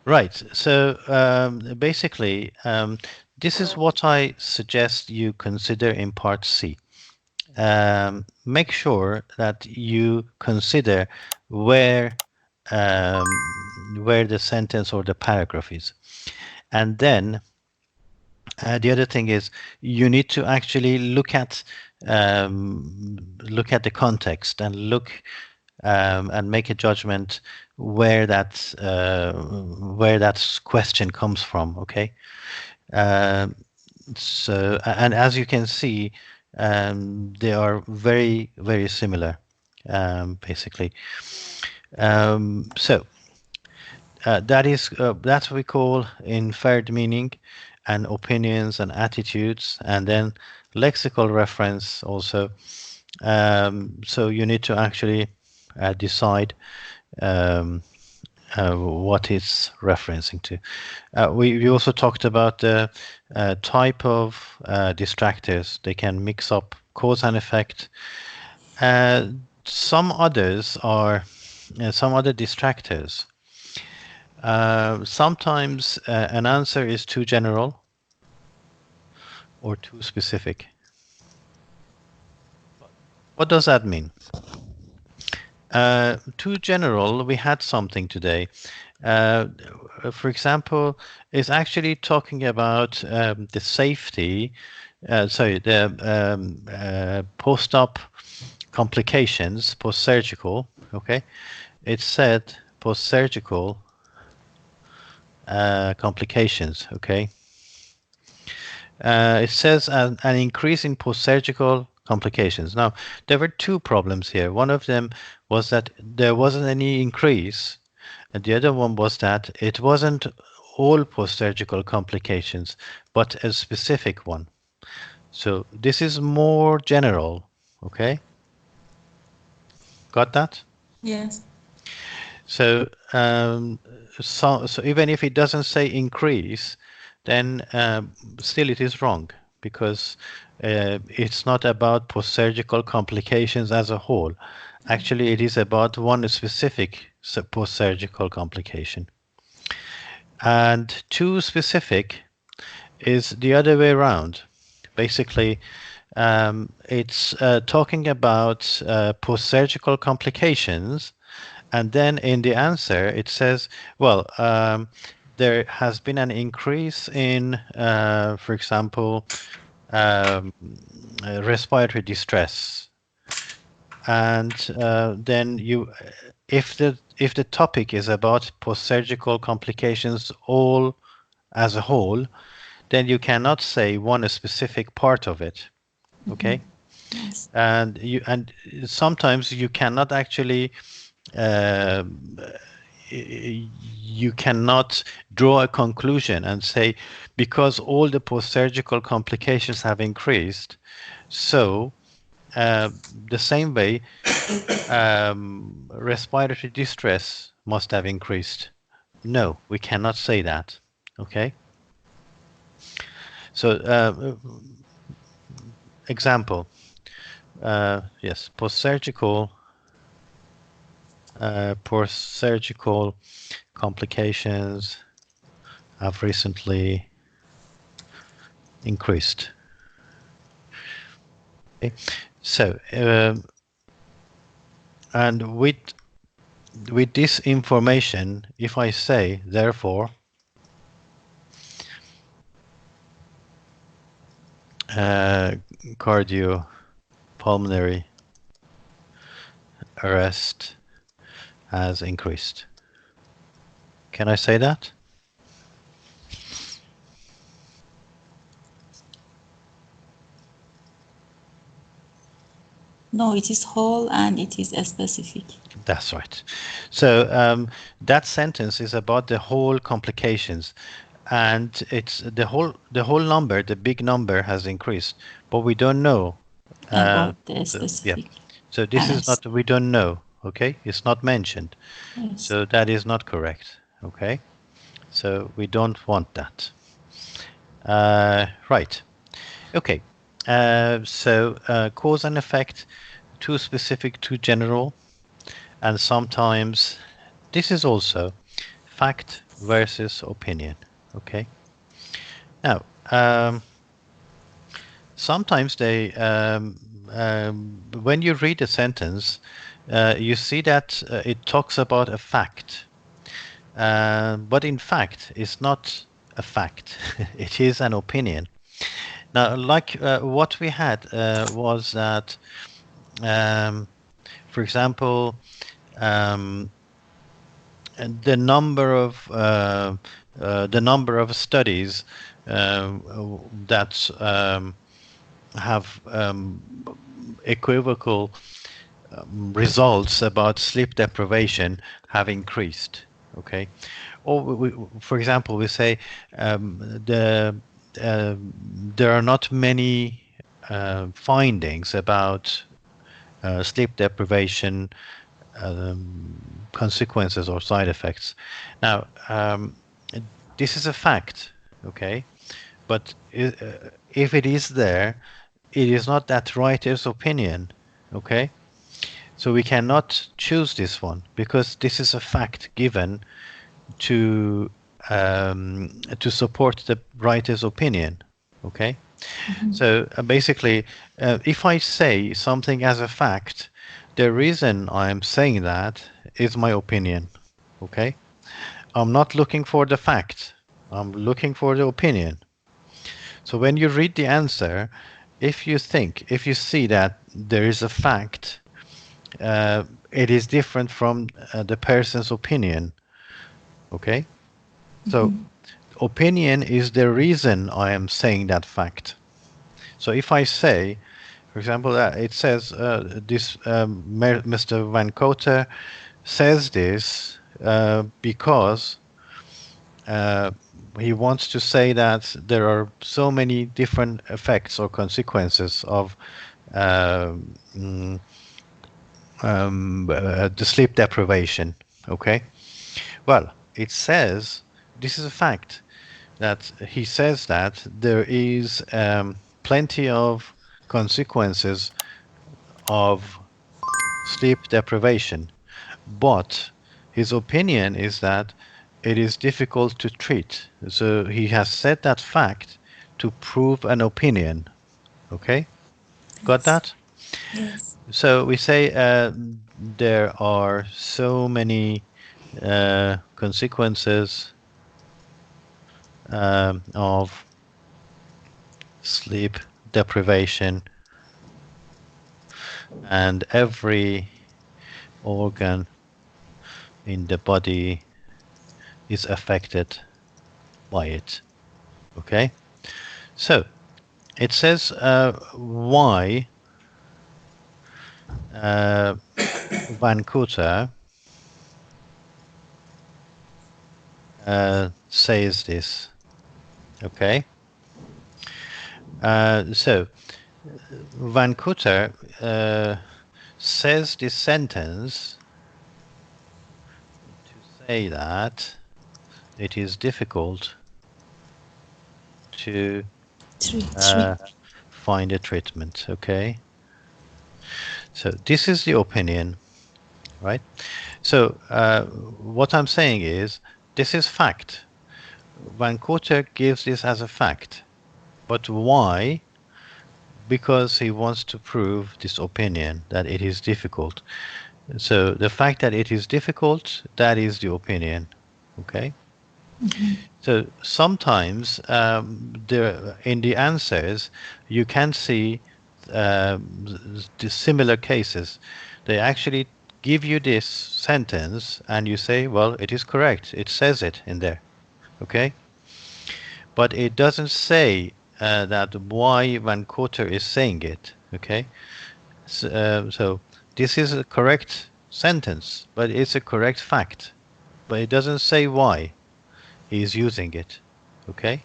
Right. So basically, this is what I suggest you consider in part C. Make sure that you consider where where the sentence or the paragraph is, and then the other thing is you need to actually look at the context and look and make a judgment where that question comes from. Okay. Um so, and as you can see, they are very, very similar, basically. So that's what we call inferred meaning, and opinions and attitudes, and then lexical reference also. So you need to actually decide um, what it's referencing to. We also talked about the type of distractors. They can mix up cause and effect. Uh, some others are some other distractors. Sometimes an answer is too general or too specific. What does that mean? Too general, we had something today. Uh, for example, is actually talking about the safety, sorry, the post-op complications, post-surgical, okay? It said post-surgical complications, okay? It says an increase in post-surgical complications. Now, there were two problems here. One of them was that there wasn't any increase, and the other one was that it wasn't all post-surgical complications, but a specific one. So this is more general, okay? Got that? Yes. So, so even if it doesn't say increase, then still it is wrong, because it's not about post-surgical complications as a whole. Actually, it is about one specific post-surgical complication. And too specific is the other way around. Basically, it's talking about post-surgical complications, and then in the answer it says, well, there has been an increase in, for example, um, respiratory distress, and then if the topic is about post-surgical complications all as a whole, then you cannot say one specific part of it. Okay. Yes. And sometimes you cannot actually uh, you cannot draw a conclusion and say, because all the post-surgical complications have increased, so the same way respiratory distress must have increased. No, we cannot say that. Okay. So example, yes, post-surgical complications have recently increased. Okay. So, and with this information, if I say, therefore, cardiopulmonary arrest has increased. Can I say that? No, it is whole and it is specific. That's right. So that sentence is about the whole complications, and it's the whole number, the big number has increased, but we don't know. About the Yeah. specific So this is arrest. not, we don't know. Okay, it's not mentioned. Yes. So that is not correct. Okay, so we don't want that. Right. Okay. So cause and effect, too specific, too general, and sometimes this is also fact versus opinion. Okay. Now, sometimes when you read a sentence, you see that it talks about a fact, but in fact, it's not a fact. It is an opinion. Now, like what we had was that, um, for example, um, and the number of studies that have equivocal results about sleep deprivation have increased. Okay, or for example, we say the there are not many findings about sleep deprivation consequences or side effects. Now, this is a fact, okay? But if it is there, it is not that writer's opinion, okay? So we cannot choose this one because this is a fact given to support the writer's opinion, okay? So basically, if I say something as a fact, the reason I'm saying that is my opinion. Okay? I'm not looking for the fact. I'm looking for the opinion. So when you read the answer, if you see that there is a fact, it is different from the person's opinion. Okay? So opinion is the reason I am saying that fact. So if I say, for example, it says this Mr. Van Cote says this because he wants to say that there are so many different effects or consequences of uh, mm, the sleep deprivation. Okay, well, it says this is a fact that he says that there is plenty of consequences of sleep deprivation, but his opinion is that it is difficult to treat. So he has said that fact to prove an opinion. Okay, got Yes. that? Yes. So we say there are so many consequences of sleep deprivation, and every organ in the body is affected by it. Okay, so it says why Van Coota says this. Okay, so Van Coota says this sentence to say that it is difficult to Treat. find a treatment. Okay, so this is the opinion, right? So what I'm saying is this is fact. Van Coota gives this as a fact, but why? Because he wants to prove this opinion that it is difficult. So the fact that it is difficult, that is the opinion. Okay. So sometimes in the answers you can see the similar cases. They actually give you this sentence and you say, well, it is correct. It says it in there. Okay. But it doesn't say that why Van Cotter is saying it. Okay. So this is a correct sentence, but it's a correct fact. But it doesn't say why he is using it. Okay,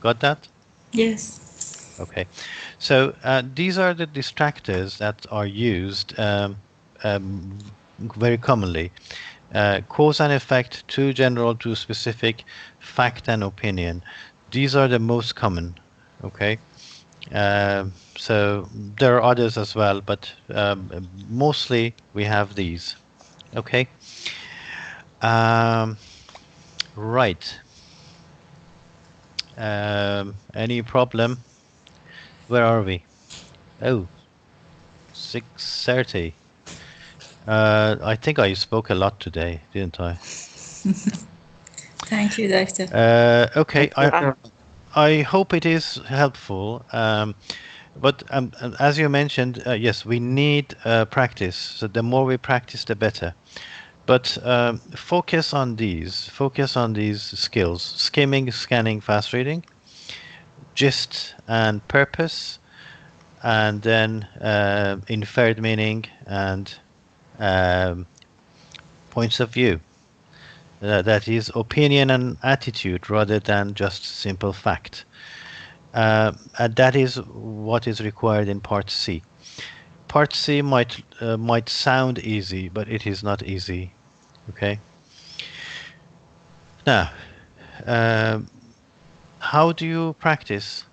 got that? Yes. Okay. So these are the distractors that are used um, very commonly. Cause and effect, too general, too specific, fact and opinion. These are the most common. Okay. So there are others as well, but mostly we have these. Okay. Um, Right. Any problem? Where are we? Oh, 6:30. I think I spoke a lot today, didn't I? Thank you, doctor. Okay. I hope it is helpful. But as you mentioned, yes, we need practice. So the more we practice, the better. But focus on these skills: skimming, scanning, fast reading, gist and purpose, and then inferred meaning and um, points of view. That is opinion and attitude rather than just simple fact. And that is what is required in Part C. Part C might sound easy, but it is not easy. Okay. Now, um, how do you practice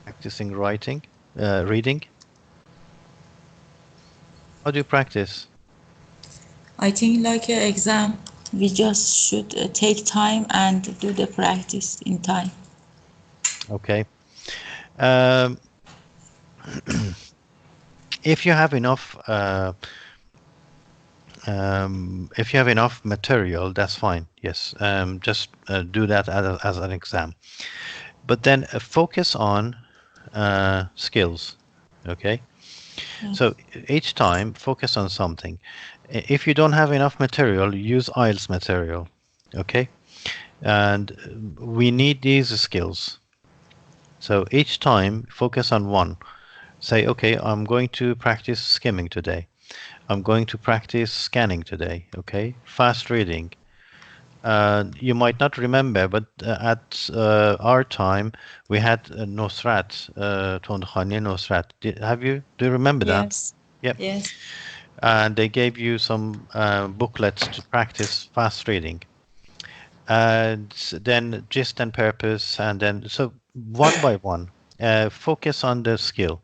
practicing writing, reading? How do you practice? I think like an exam, we just should take time and do the practice in time. Okay. Um, if you have enough, if you have enough material, that's fine. Yes, just do that as an exam. But then focus on skills. Okay. Yes. So each time, focus on something. If you don't have enough material, use IELTS material. Okay. And we need these skills. So each time, focus on one. Say, okay, I'm going to practice skimming today. I'm going to practice scanning today. Okay. Fast reading. You might not remember, but at our time, we had Nosrat, Tondkhani Nosrat. Do you remember that? Yes. Yep. Yes. And they gave you some booklets to practice fast reading. And then gist and purpose, and then so one by one, focus on the skill.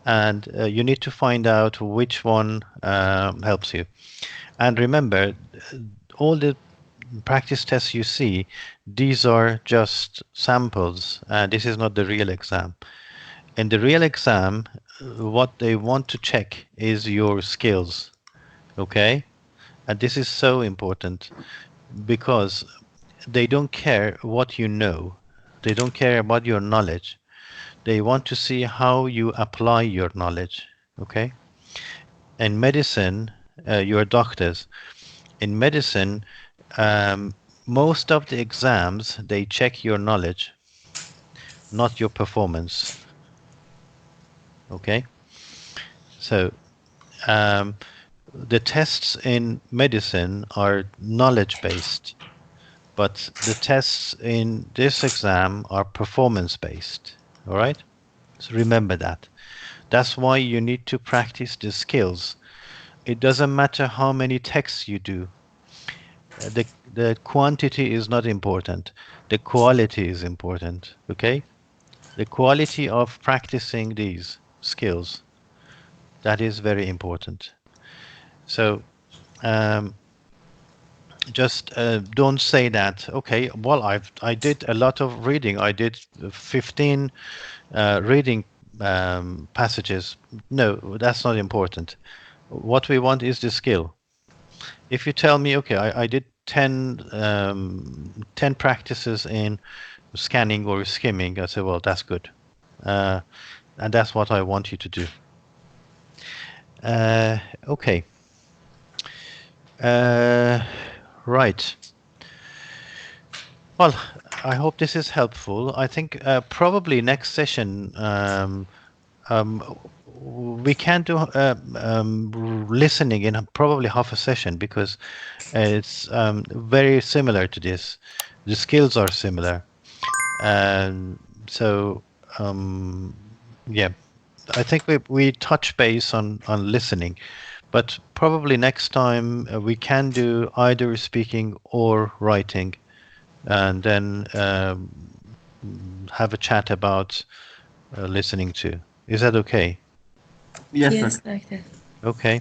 And you need to find out which one helps you. And remember, all the practice tests you see, these are just samples. This is not the real exam. In the real exam, what they want to check is your skills. Okay? And this is so important because they don't care what you know. They don't care about your knowledge. They want to see how you apply your knowledge. Okay? In medicine, you're doctors. In medicine, um, most of the exams, they check your knowledge, not your performance. Okay? So um, the tests in medicine are knowledge based, but the tests in this exam are performance based. All right? So remember that. That's why you need to practice the skills. It doesn't matter how many texts you do. The quantity is not important. The quality is important. Okay? The quality of practicing these skills, that is very important. So um, just don't say that. Okay, well, I did a lot of reading. I did 15 reading passages. No, that's not important. What we want is the skill. If you tell me, okay, I did 10 practices in scanning or skimming, I say, well, that's good. Uh, and that's what I want you to do. Okay. Right. Well, I hope this is helpful. I think probably next session um, we can do listening in probably half a session because it's very similar to this. The skills are similar, and so yeah, I think we touch base on listening, but probably next time we can do either speaking or writing, and then have a chat about listening to. Is that okay? Yes, Yes, doctor. doctor. Okay.